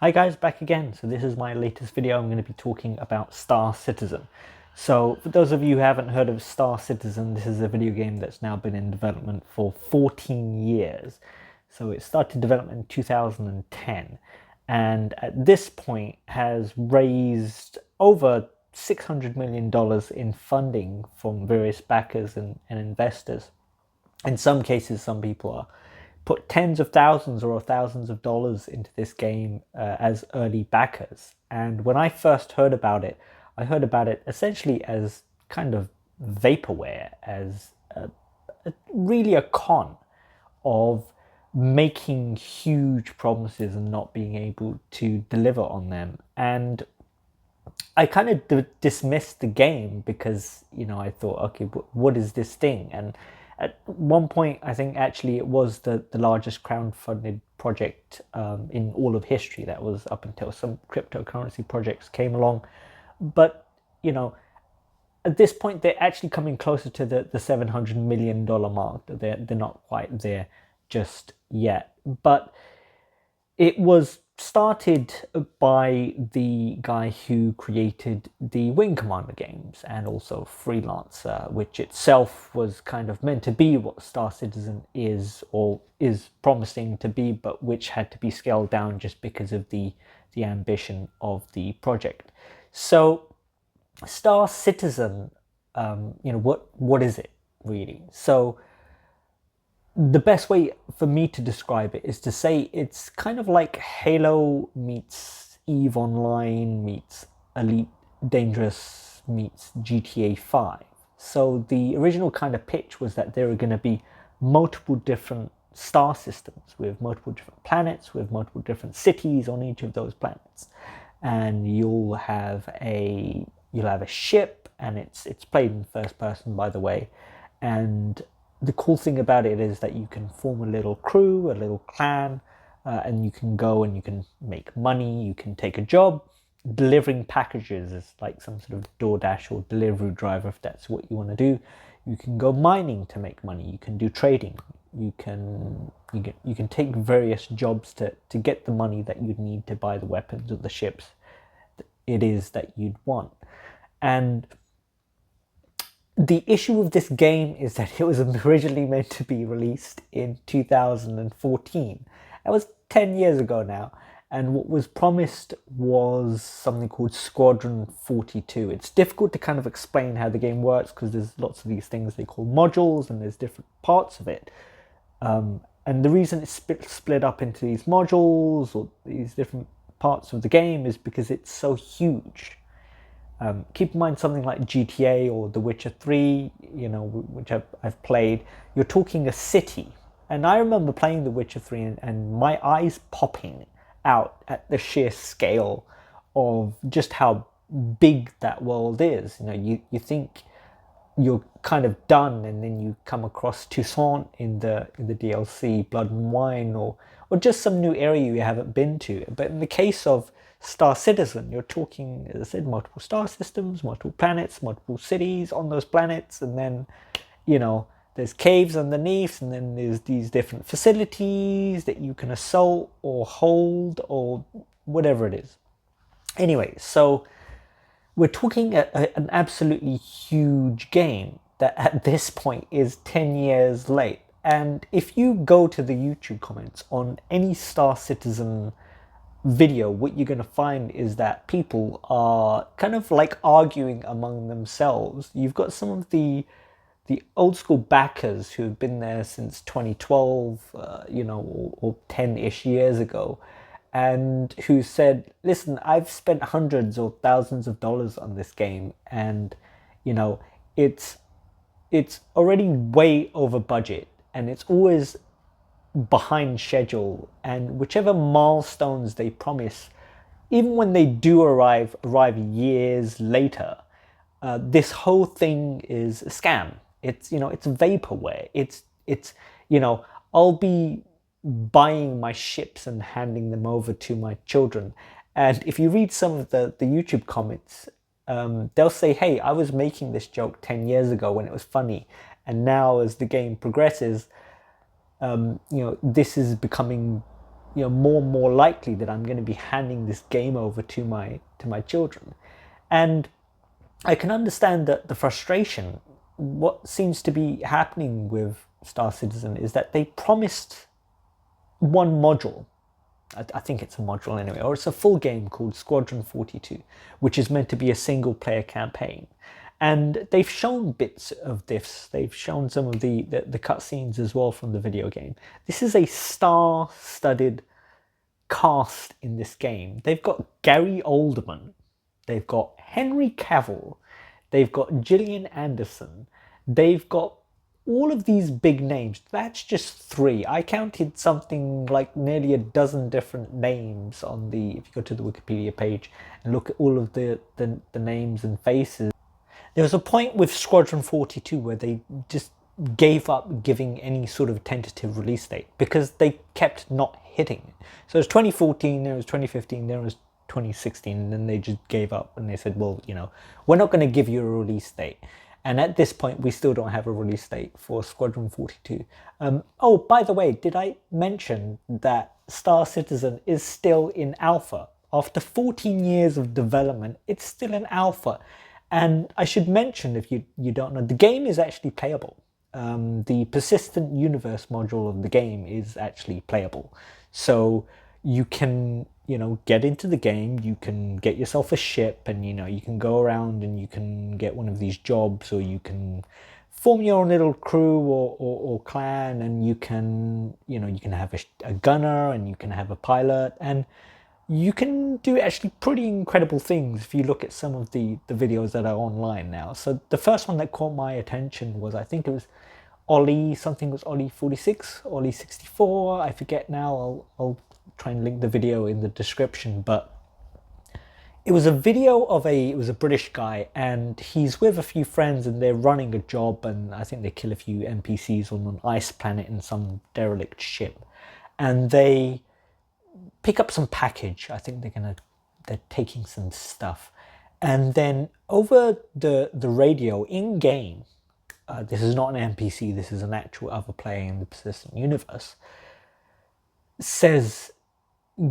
Hi guys, back again. So this is my latest video. I'm going to be talking about Star Citizen. So for those of you who haven't heard of Star Citizen, this is a video game that's now been in development for 14 years. So it started development in 2010 and at this point has raised over $600 million in funding from various backers and investors. In some cases, some people are put tens of thousands or thousands of dollars into this game as early backers. And when I first heard about it, I heard about it essentially as kind of vaporware, as really a con of making huge promises and not being able to deliver on them. And I kind of dismissed the game because, I thought, okay, what is this thing? And at one point, I think actually it was the largest crowdfunded project in all of history. That was up until some cryptocurrency projects came along. But, at this point, they're actually coming closer to the $700 million mark. They're not quite there just yet. But it was started by the guy who created the Wing Commander games and also Freelancer, which itself was kind of meant to be what Star Citizen is or is promising to be, but which had to be scaled down just because of the ambition of the project. So Star Citizen, what is it really? So the best way for me to describe it is to say it's kind of like Halo meets EVE Online meets Elite Dangerous meets GTA 5. So the original kind of pitch was that there are going to be multiple different star systems with multiple different planets, with multiple different cities on each of those planets. And you'll have a ship, and it's played in first person, by the way. And the cool thing about it is that you can form a little crew, a little clan, and you can go and you can make money. You can take a job delivering packages as like some sort of DoorDash or delivery driver if that's what you want to do. You can go mining to make money. You can do trading. You can take various jobs to get the money that you'd need to buy the weapons or the ships it is that you'd want. And the issue with this game is that it was originally meant to be released in 2014. That was 10 years ago now. And what was promised was something called Squadron 42. It's difficult to kind of explain how the game works because there's lots of these things they call modules and there's different parts of it. And the reason it's split up into these modules or these different parts of the game is because it's so huge. Keep in mind something like GTA or The Witcher 3, which I've played, you're talking a city. And I remember playing The Witcher 3 and my eyes popping out at the sheer scale of just how big that world is. You think you're kind of done and then you come across Toussaint in the DLC, Blood and Wine, or just some new area you haven't been to. But in the case of Star Citizen, you're talking, as I said, multiple star systems, multiple planets, multiple cities on those planets, and then, there's caves underneath, and then there's these different facilities that you can assault or hold or whatever it is. Anyway, so we're talking an absolutely huge game that at this point is 10 years late. And if you go to the YouTube comments on any Star Citizen video, what you're going to find is that people are kind of like arguing among themselves. You've got some of the old school backers who have been there since 2012, or 10-ish years ago, and who said, listen, I've spent hundreds or thousands of dollars on this game, and it's already way over budget, and it's always behind schedule, and whichever milestones they promise, even when they do arrive years later, this whole thing is a scam. It's it's vaporware. It's I'll be buying my ships and handing them over to my children, and if you read some of the YouTube comments, they'll say, hey, I was making this joke 10 years ago when it was funny, and now as the game progresses, this is becoming more and more likely that I'm going to be handing this game over to my children. And I can understand that the frustration. What seems to be happening with Star Citizen is that they promised one module. I think it's a module anyway, or it's a full game called Squadron 42, which is meant to be a single player campaign. And they've shown bits of this. They've shown some of the cutscenes as well from the video game. This is a star-studded cast in this game. They've got Gary Oldman. They've got Henry Cavill. They've got Gillian Anderson. They've got all of these big names. That's just 3. I counted something like nearly a dozen different names on the, if you go to the Wikipedia page and look at all of the names and faces. There was a point with Squadron 42 where they just gave up giving any sort of tentative release date because they kept not hitting it. So it was 2014, there was 2015, there was 2016, and then they just gave up and they said, well, we're not going to give you a release date. And at this point, we still don't have a release date for Squadron 42. Oh, by the way, did I mention that Star Citizen is still in alpha? After 14 years of development, it's still in alpha. And I should mention, if you don't know, the game is actually playable. The Persistent Universe module of the game is actually playable. So you can, get into the game, you can get yourself a ship, and, you can go around and you can get one of these jobs, or you can form your own little crew or clan, and you can, you can have a gunner, and you can have a pilot, and you can do actually pretty incredible things if you look at some of the videos that are online now. So the first one that caught my attention was, I think it was Ollie, something was Ollie 46, Ollie 64, I forget now. I'll try and link the video in the description, but it was a video of it was a British guy, and he's with a few friends and they're running a job, and I think they kill a few NPCs on an ice planet in some derelict ship, and they pick up some package. I think they're taking some stuff, and then over the radio in game, this is not an NPC, this is an actual other player in the Persistent Universe, says,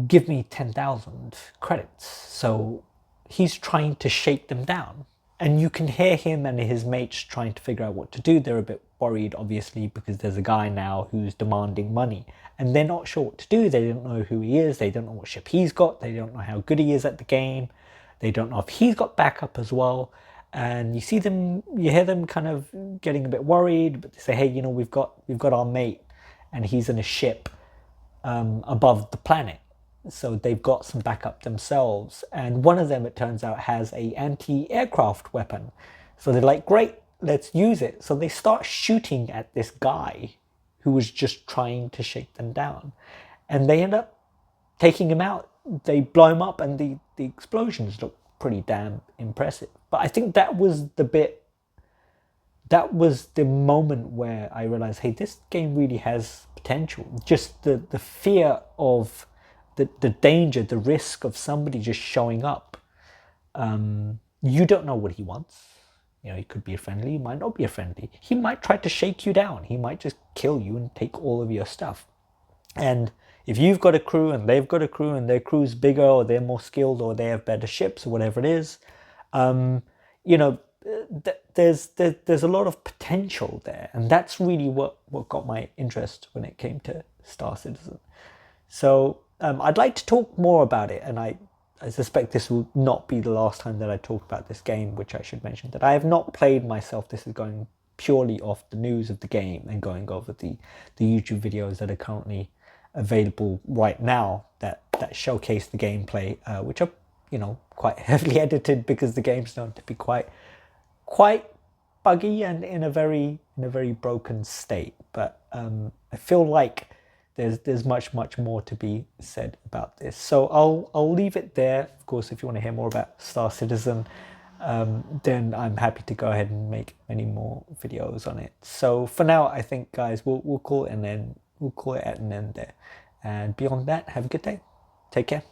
give me 10,000 credits. So he's trying to shake them down, and you can hear him and his mates trying to figure out what to do. They're a bit worried, obviously, because there's a guy now who's demanding money, and they're not sure what to do. They don't know who he is, they don't know what ship he's got, they don't know how good he is at the game, they don't know if he's got backup as well. And you hear them kind of getting a bit worried, but they say, hey, we've got our mate, and he's in a ship above the planet. So they've got some backup themselves, and one of them, it turns out, has a anti-aircraft weapon. So they're like, great, let's use it. So they start shooting at this guy who was just trying to shake them down, and they end up taking him out. They blow him up, and the explosions look pretty damn impressive. But I think that was the moment where I realized, hey, this game really has potential. Just the fear of the danger, the risk of somebody just showing up. You don't know what he wants. He could be a friendly, he might not be a friendly. He might try to shake you down. He might just kill you and take all of your stuff. And if you've got a crew and they've got a crew and their crew's bigger or they're more skilled or they have better ships or whatever it is, there's a lot of potential there. And that's really what got my interest when it came to Star Citizen. So I'd like to talk more about it, and I suspect this will not be the last time that I talk about this game, which I should mention that I have not played myself. This is going purely off the news of the game and going over the YouTube videos that are currently available right now that showcase the gameplay, which are quite heavily edited because the game's known to be quite buggy and in a very broken state. But I feel like there's much more to be said about this. So I'll leave it there. Of course, if you want to hear more about Star Citizen, then I'm happy to go ahead and make many more videos on it. So for now, I think, guys, we'll call it an end. We'll call it at an end there. And beyond that, have a good day. Take care.